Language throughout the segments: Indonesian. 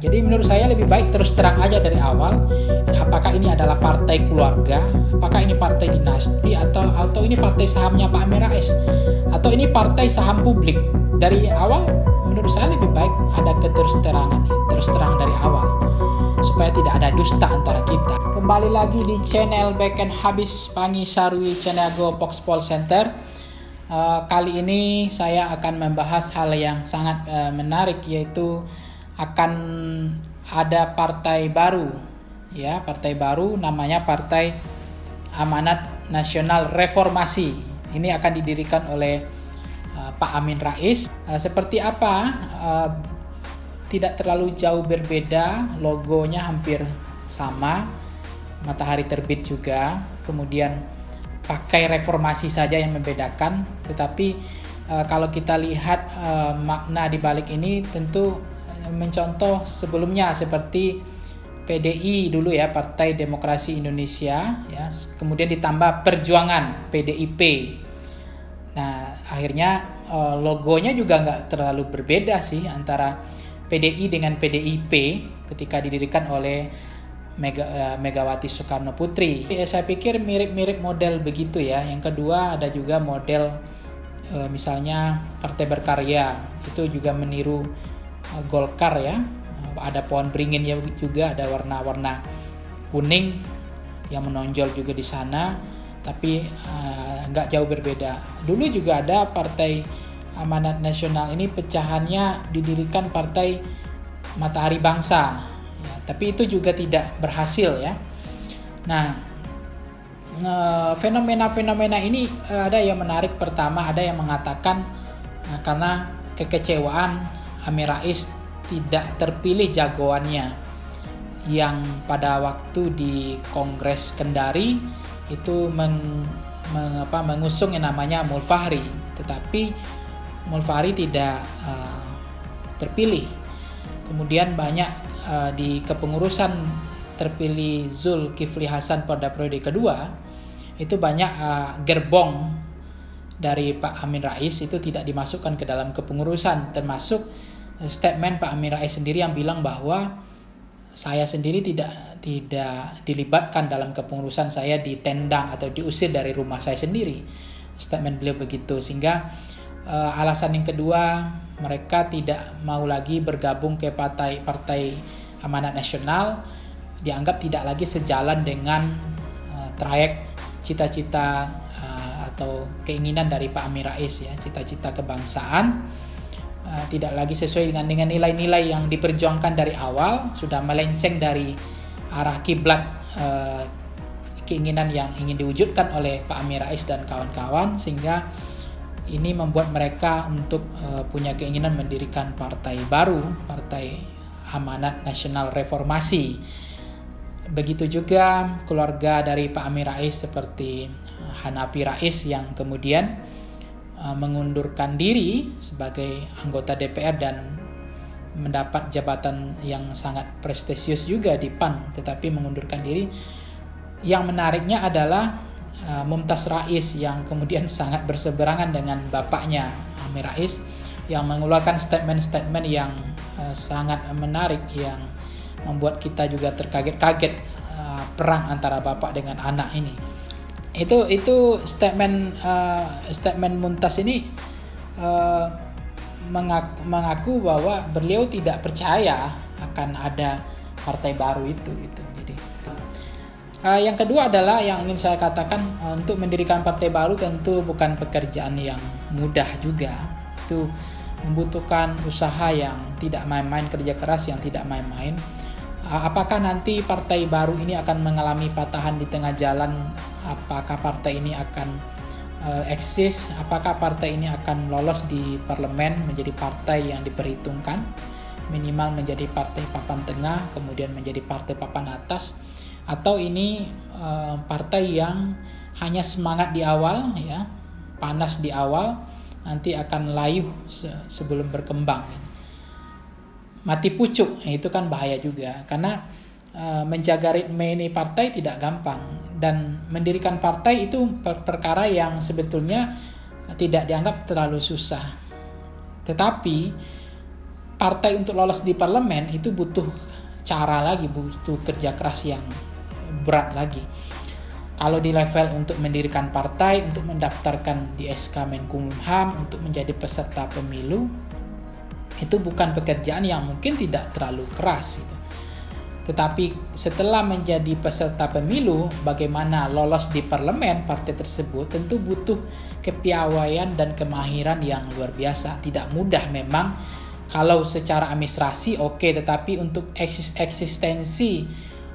Jadi menurut saya lebih baik terus terang aja dari awal, apakah ini adalah partai keluarga, apakah ini partai dinasti, atau ini partai sahamnya Pak Amin Rais, atau ini partai saham publik. Dari awal menurut saya lebih baik ada keterus-terangan, terus terang dari awal, supaya tidak ada dusta antara kita. Kembali lagi di channel Backend Habis Pangi Sarwi Channel Go Poxpol Center. Kali ini saya akan membahas hal yang sangat menarik, yaitu akan ada partai baru, ya, partai baru namanya Partai Amanat Nasional Reformasi. Ini akan didirikan oleh Pak Amin Rais. Seperti apa? Tidak terlalu jauh berbeda, logonya hampir sama, matahari terbit juga, kemudian pakai reformasi saja yang membedakan. Tetapi kalau kita lihat makna di balik ini tentu mencontoh sebelumnya seperti PDI dulu ya, Partai Demokrasi Indonesia ya, kemudian ditambah Perjuangan PDIP. Nah akhirnya logonya juga nggak terlalu berbeda sih antara PDI dengan PDIP ketika didirikan oleh Megawati Soekarno Putri. Saya pikir mirip-mirip model begitu ya. Yang kedua ada juga model misalnya Partai Berkarya, itu juga meniru Golkar ya. Ada pohon beringinnya juga, ada warna-warna kuning yang menonjol juga di sana, tapi nggak jauh berbeda. Dulu juga ada Partai Amanat Nasional, ini pecahannya didirikan Partai Matahari Bangsa. Ya, tapi itu juga tidak berhasil ya. Nah, fenomena-fenomena ini ada yang menarik. Pertama, ada yang mengatakan karena kekecewaan Amin Rais tidak terpilih jagoannya yang pada waktu di Kongres Kendari itu mengusung yang namanya Mulfahri, tetapi Mulfahri tidak terpilih. Kemudian banyak di kepengurusan terpilih Zulkifli Hasan pada periode kedua, itu banyak gerbong dari Pak Amin Rais itu tidak dimasukkan ke dalam kepengurusan, termasuk statement Pak Amin Rais sendiri yang bilang bahwa saya sendiri tidak dilibatkan dalam kepengurusan, saya ditendang atau diusir dari rumah saya sendiri. Statement beliau begitu, sehingga alasan yang kedua, mereka tidak mau lagi bergabung ke Partai Amanat Nasional, dianggap tidak lagi sejalan dengan trayek cita-cita atau keinginan dari Pak Amin Rais ya, cita-cita kebangsaan, tidak lagi sesuai dengan nilai-nilai yang diperjuangkan dari awal, sudah melenceng dari arah kiblat keinginan yang ingin diwujudkan oleh Pak Amin Rais dan kawan-kawan, sehingga ini membuat mereka untuk punya keinginan mendirikan partai baru, Partai Amanat Nasional Reformasi. Begitu juga keluarga dari Pak Amin Rais seperti Hanafi Rais yang kemudian mengundurkan diri sebagai anggota DPR dan mendapat jabatan yang sangat prestisius juga di PAN, tetapi mengundurkan diri. Yang menariknya adalah Mumtaz Rais yang kemudian sangat berseberangan dengan bapaknya Amin Rais, yang mengeluarkan statement-statement yang sangat menarik, yang membuat kita juga terkaget-kaget perang antara bapak dengan anak ini. Itu statement Mumtaz ini mengaku bahwa beliau tidak percaya akan ada partai baru itu gitu. Jadi yang kedua adalah yang ingin saya katakan, untuk mendirikan partai baru tentu bukan pekerjaan yang mudah juga. Itu membutuhkan usaha yang tidak main-main, kerja keras yang tidak main-main. Apakah nanti partai baru ini akan mengalami patahan di tengah jalan? Apakah partai ini akan eksis? Apakah partai ini akan lolos di parlemen menjadi partai yang diperhitungkan? Minimal menjadi partai papan tengah, kemudian menjadi partai papan atas, atau ini partai yang hanya semangat di awal ya, panas di awal, nanti akan layu sebelum berkembang, mati pucuk. Itu kan bahaya juga, karena menjaga ritme ini partai tidak gampang, dan mendirikan partai itu perkara yang sebetulnya tidak dianggap terlalu susah. Tetapi partai untuk lolos di parlemen itu butuh cara lagi, butuh kerja keras yang berat lagi. Kalau di level untuk mendirikan partai, untuk mendaftarkan di SK Menkumham, untuk menjadi peserta pemilu, itu bukan pekerjaan yang mungkin tidak terlalu keras gitu. Tetapi setelah menjadi peserta pemilu, bagaimana lolos di parlemen partai tersebut tentu butuh kepiawaian dan kemahiran yang luar biasa. Tidak mudah memang. Kalau secara administrasi oke, tetapi untuk eksistensi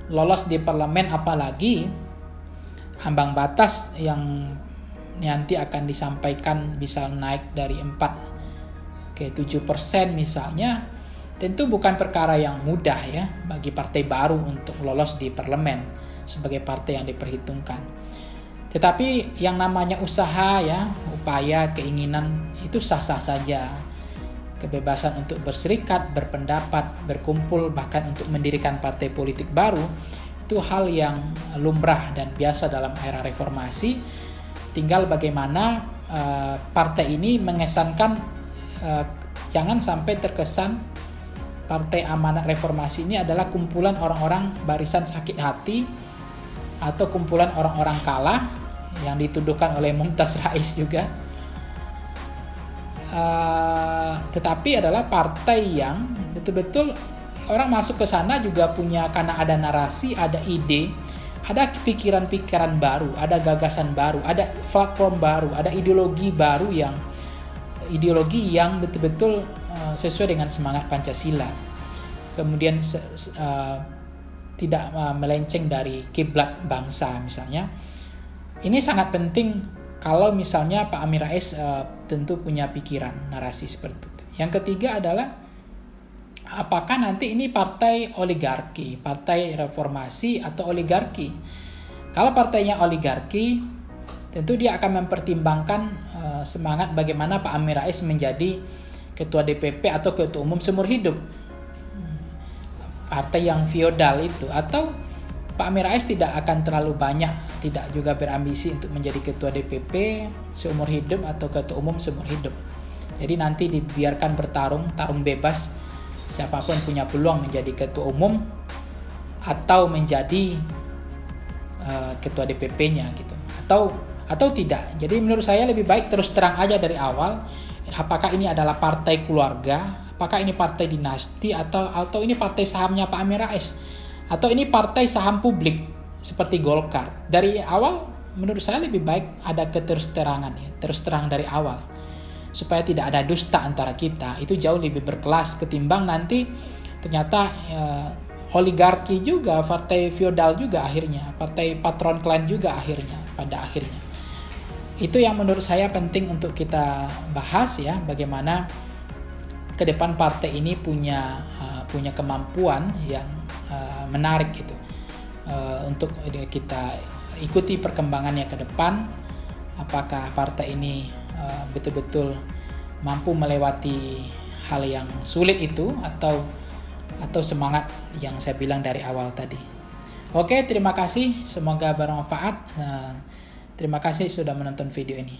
lolos di parlemen, apalagi ambang batas yang nanti akan disampaikan bisa naik dari 4 ke 7% misalnya, tentu bukan perkara yang mudah ya bagi partai baru untuk lolos di parlemen sebagai partai yang diperhitungkan. Tetapi yang namanya usaha ya, upaya, keinginan itu sah-sah saja. Kebebasan untuk berserikat, berpendapat, berkumpul, bahkan untuk mendirikan partai politik baru, itu hal yang lumrah dan biasa dalam era reformasi. Tinggal bagaimana partai ini mengesankan, jangan sampai terkesan Partai Amanat Reformasi ini adalah kumpulan orang-orang barisan sakit hati atau kumpulan orang-orang kalah yang dituduhkan oleh Mumtaz Rais juga. Tetapi adalah partai yang betul-betul orang masuk ke sana juga punya, karena ada narasi, ada ide, ada pikiran-pikiran baru, ada gagasan baru, ada platform baru, ada ideologi baru yang betul-betul sesuai dengan semangat Pancasila. Kemudian tidak melenceng dari kiblat bangsa misalnya. Ini sangat penting kalau misalnya Pak Amin Rais tentu punya pikiran narasi seperti itu. Yang ketiga adalah apakah nanti ini partai oligarki, partai reformasi atau oligarki. Kalau partainya oligarki, tentu dia akan mempertimbangkan semangat bagaimana Pak Amin Rais menjadi ketua DPP atau ketua umum seumur hidup. Partai yang feodal itu. Atau Pak Amin Rais tidak akan terlalu banyak, tidak juga berambisi untuk menjadi ketua DPP seumur hidup atau ketua umum seumur hidup. Jadi nanti dibiarkan tarung bebas, siapapun punya peluang menjadi ketua umum atau menjadi ketua DPP-nya gitu. Atau tidak. Jadi menurut saya lebih baik terus terang aja dari awal. Apakah ini adalah partai keluarga, apakah ini partai dinasti, atau ini partai sahamnya Pak Amin Rais, atau ini partai saham publik seperti Golkar. Dari awal menurut saya lebih baik ada keterus-terangan ya, terus terang dari awal, supaya tidak ada dusta antara kita. Itu jauh lebih berkelas ketimbang nanti ternyata oligarki juga, partai feodal juga akhirnya, partai patron klan juga pada akhirnya. Itu yang menurut saya penting untuk kita bahas ya, bagaimana ke depan partai ini punya kemampuan yang menarik gitu, untuk kita ikuti perkembangannya ke depan. Apakah partai ini betul-betul mampu melewati hal yang sulit itu, atau semangat yang saya bilang dari awal tadi. Oke, terima kasih, semoga bermanfaat. Terima kasih sudah menonton video ini.